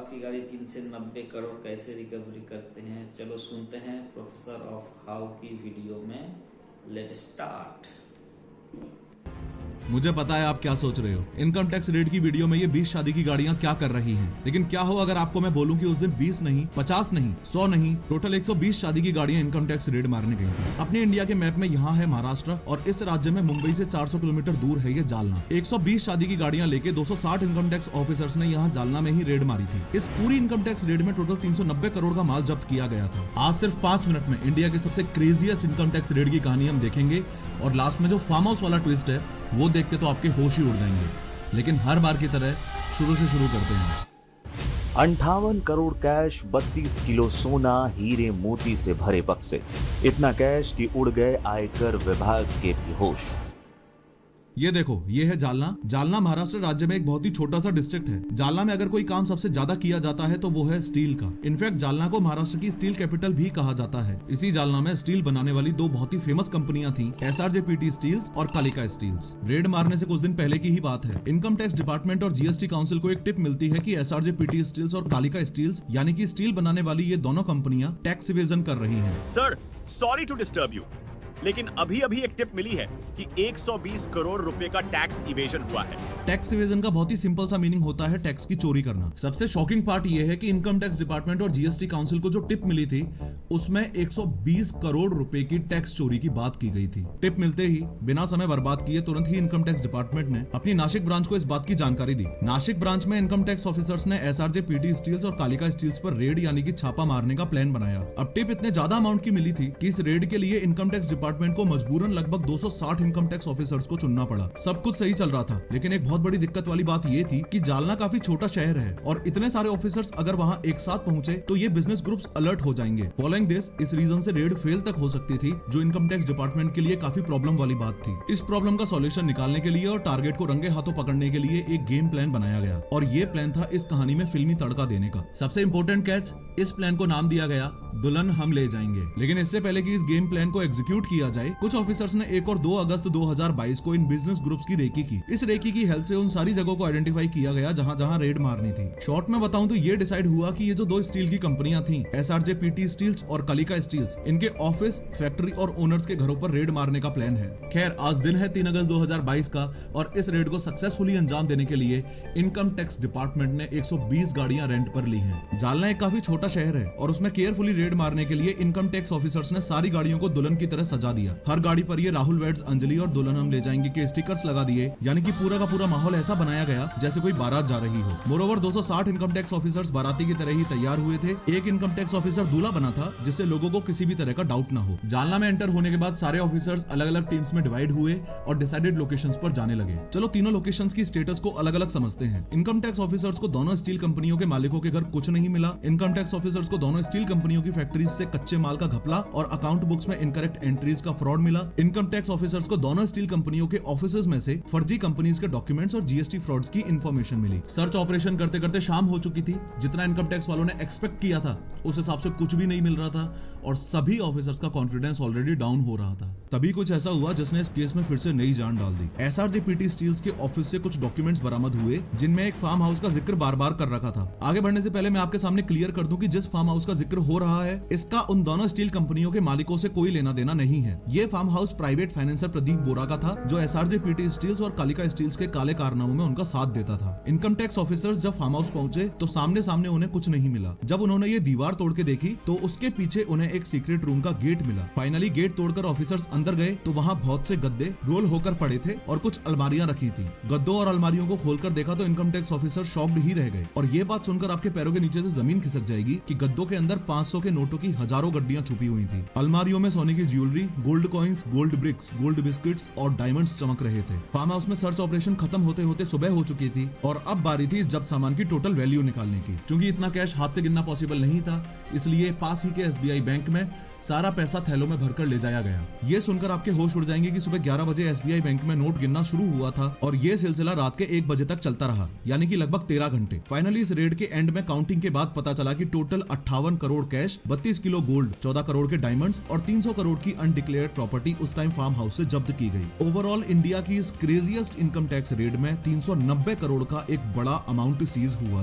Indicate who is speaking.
Speaker 1: आपकी गाड़ी 3 से 90 करोड़ कैसे रिकवरी करते हैं, चलो सुनते हैं प्रोफेसर ऑफ हाउ की वीडियो में। Let start.
Speaker 2: मुझे पता है आप क्या सोच रहे हो। इनकम टैक्स रेट की वीडियो में ये 20 शादी की गाड़ियां क्या कर रही हैं। लेकिन क्या हो अगर आपको मैं बोलूं कि उस दिन 20 नहीं, 50 नहीं, 100 नहीं, टोटल 120 शादी की गाड़ियां इनकम टैक्स रेड मारने गई थी। अपने इंडिया के मैप में यहाँ है महाराष्ट्र और इस राज्य में मुंबई से 400 किलोमीटर दूर है ये जालना। 120 शादी की गाड़ियां लेके 260 इनकम टैक्स ऑफिसर्स ने यहाँ जालना में ही रेड मारी थी। इस पूरी इनकम टैक्स रेड में टोटल 390 करोड़ का माल जब्त किया गया था। आज सिर्फ 5 मिनट में इंडिया के सबसे क्रेजिएस्ट इनकम टैक्स रेड की कहानी हम देखेंगे और लास्ट में जो फार्म हाउस वाला ट्विस्ट है वो देख के तो आपके होश ही उड़ जाएंगे। लेकिन हर बार की तरह शुरू से शुरू करते हैं।
Speaker 3: 58 करोड़ कैश, 32 किलो सोना, हीरे मोती से भरे बक्से। इतना कैश कि उड़ गए आयकर विभाग के भी होश।
Speaker 2: ये देखो, ये है जालना। जालना महाराष्ट्र राज्य में एक बहुत ही छोटा सा डिस्ट्रिक्ट है। जालना में अगर कोई काम सबसे ज्यादा किया जाता है तो वो है स्टील का। इनफैक्ट जालना को महाराष्ट्र की स्टील कैपिटल भी कहा जाता है। इसी जालना में स्टील बनाने वाली दो बहुत ही फेमस कंपनियां थी, SRJPT स्टील्स और कालिका स्टील्स। रेड मारने से कुछ दिन पहले की ही बात है। इनकम टैक्स डिपार्टमेंट और GST काउंसिल को एक टिप मिलती है कि SRJPT स्टील्स और कालिका स्टील्स यानी कि स्टील बनाने वाली ये दोनों कंपनियां टैक्स इवेजन कर रही है।
Speaker 4: Sir, sorry to disturb you, लेकिन अभी एक टिप मिली है कि 120 करोड़ रुपए का टैक्स इवेजन हुआ है।
Speaker 2: टैक्स इवेजन का बहुत ही सिंपल सा मीनिंग होता है टैक्स की चोरी करना। सबसे शॉकिंग पार्ट ये है कि इनकम टैक्स डिपार्टमेंट और GST काउंसिल को जो टिप मिली थी उसमें 120 करोड़ रुपए की टैक्स चोरी की बात की गई थी। टिप मिलते ही बिना समय बर्बाद किए तुरंत ही इनकम टैक्स डिपार्टमेंट ने अपनी नासिक ब्रांच को इस बात की जानकारी दी। नासिक ब्रांच में इनकम टैक्स ऑफिसर्स ने SRJPT स्टील्स और कालिका स्टील्स पर रेड यानी कि छापा मारने का प्लान बनाया। अब टिप इतने ज्यादा अमाउंट की मिली थी कि इस रेड के लिए इनकम टैक्स डिपार्टमेंट को मजबूरन लगभग 260 इनकम टैक्स ऑफिसर्स को चुनना पड़ा। सब कुछ सही चल रहा था, लेकिन एक बहुत बड़ी दिक्कत वाली बात ये थी कि जालना काफी छोटा शहर है और इतने सारे ऑफिसर्स अगर वहां एक साथ पहुंचे तो ये बिजनेस ग्रुप्स अलर्ट हो जाएंगे। फॉलोइंग दिस, इस रीजन से रेड फेल तक हो सकती थी, जो इनकम टैक्स डिपार्टमेंट के लिए काफी प्रॉब्लम वाली बात थी। इस प्रॉब्लम का सॉल्यूशन निकालने के लिए और टारगेट को रंगे हाथों पकड़ने के लिए एक गेम प्लान बनाया गया और ये प्लान था इस कहानी में फिल्मी तड़का देने का। सबसे इंपॉर्टेंट कैच, इस प्लान को नाम दिया गया दुल्हन हम ले जाएंगे। लेकिन इससे पहले कि इस गेम प्लान को एग्जीक्यूट किया जाए, कुछ ऑफिसर्स ने 1 और 2 अगस्त 2022 को इन बिजनेस ग्रुप्स की रेकी की। इस रेकी की हेल्प से उन सारी जगहों को आइडेंटिफाई किया गया जहां जहां रेड मारनी थी। शॉर्ट में बताऊं तो ये डिसाइड हुआ कि ये जो दो स्टील की कंपनियां थी, SRJPT स्टील्स और कालिका स्टील्स, इनके ऑफिस, फैक्ट्री और ओनर्स के घरों पर रेड मारने का प्लान है। खैर, आज दिन है 3 अगस्त 2022 का और इस रेड को सक्सेसफुली अंजाम देने के लिए इनकम टैक्स डिपार्टमेंट ने 120 गाड़ियां रेंट पर ली हैं। जालना एक काफी छोटा शहर है और उसमें केयरफुली रेड मारने के लिए इनकम टैक्स ऑफिसर्स ने सारी गाड़ियों को दुल्हन की तरह सजा दिया। हर गाड़ी पर ये राहुल वेड्स अंजलि और दुल्हन हम ले जाएंगे के स्टिकर्स लगा दिए, यानी कि पूरा का पूरा माहौल ऐसा बनाया गया जैसे कोई बारात जा रही हो। मोरोवर 260 इनकम टैक्स ऑफिसर्स बाराती की तरह ही तैयार हुए थे। एक इनकम टैक्स ऑफिसर दूल्हा बना था जिससे लोगों को किसी भी तरह का डाउट ना हो। जालना में एंटर होने के बाद सारे ऑफिसर्स अलग अलग टीम्स में डिवाइड हुए और डिसाइडेड लोकेशंस पर जाने लगे। चलो तीनों लोकेशंस की स्टेटस को अलग अलग समझते हैं। इनकम टैक्स ऑफिसर्स को दोनों स्टील कंपनियों के मालिकों के घर कुछ नहीं मिला। इनकम टैक्स ऑफिसर्स को दोनों स्टील कंपनियों की फैक्ट्रीज से कच्चे माल का घपला और अकाउंट बुक्स में इनकरेक्ट एंट्रीज का फ्रॉड मिला। इनकम टैक्स ऑफिसर्स को दोनों स्टील कंपनियों के ऑफिसेज में से फर्जी कंपनीज के डॉक्यूमेंट्स और GST फ्रॉड्स की इंफॉर्मेशन मिली। सर्च ऑपरेशन करते करते शाम हो चुकी थी। जितना इनकम टैक्स वालों ने एक्सपेक्ट किया था उस हिसाब से कुछ भी नहीं मिल रहा था और सभी ऑफिसर्स का कॉन्फिडेंस ऑलरेडी डाउन हो रहा था। तभी कुछ ऐसा हुआ जिसने इस केस में फिर से नई जान डाल दी। SRJPT स्टील्स के ऑफिस से कुछ डॉक्यूमेंट्स बरामद हुए जिनमें एक फार्म हाउस का जिक्र बार बार कर रखा था। आगे बढ़ने से पहले मैं आपके सामने क्लियर कर दूं कि जिस फार्म हाउस का जिक्र हो रहा है इसका उन दोनों स्टील कंपनियों के मालिकों से कोई लेना देना नहीं है। ये farm house private financier Pradeep Bora का था जो SRJPT स्टील्स और कालिका स्टील्स के काले कारनामों में उनका साथ देता था। इनकम टैक्स ऑफिसर्स जब फार्म हाउस पहुंचे तो सामने सामने उन्हें कुछ नहीं मिला। जब उन्होंने ये दीवार तोड़ के देखी तो उसके पीछे उन्हें एक सीक्रेट रूम का गेट मिला। फाइनली गेट तोड़कर ऑफिसर्स अंदर गए तो वहाँ बहुत से गद्दे रोल होकर पड़े थे और कुछ अलमारियां रखी थी। गद्दों और अलमारियों को खोलकर देखा तो इनकम टैक्स ऑफिसर शॉक्ड ही रह गए। और ये बात सुनकर आपके पैरों के नीचे से जमीन खिसक जाएगी कि गद्दों के अंदर 500 के नोटों की हजारों गड्डियां छुपी हुई थी। अलमारियों में सोने की jewellery, gold coins, gold bricks, gold biscuits और डायमंड्स चमक रहे थे। फार्म हाउस में सर्च ऑपरेशन खत्म होते होते सुबह हो चुकी थी और अब बारी थी इस जब्त सामान की टोटल वैल्यू निकालने की। क्योंकि इतना कैश हाथ से गिनना पॉसिबल नहीं था, इसलिए पास ही के SBI बैंक में सारा पैसा थैलों में भरकर ले जाया गया। ये सुनकर आपके होश उड़ जाएंगे कि सुबह 11 बजे SBI बैंक में नोट गिनना शुरू हुआ था और ये सिलसिला रात के 1 बजे तक चलता रहा, यानी कि लगभग 13 घंटे। फाइनली इस रेड के एंड में काउंटिंग के बाद पता चला कि total 58 crore cash, 32 kilo gold, 14 crore के डायमंड्स और 300 करोड़ की अनडिक्लेयर्ड प्रॉपर्टी उस टाइम फार्म हाउस से जब्त की गई। ओवरऑल इंडिया की इस क्रेजिएस्ट इनकम टैक्स रेड में 390 करोड़ का एक बड़ा अमाउंट सीज हुआ।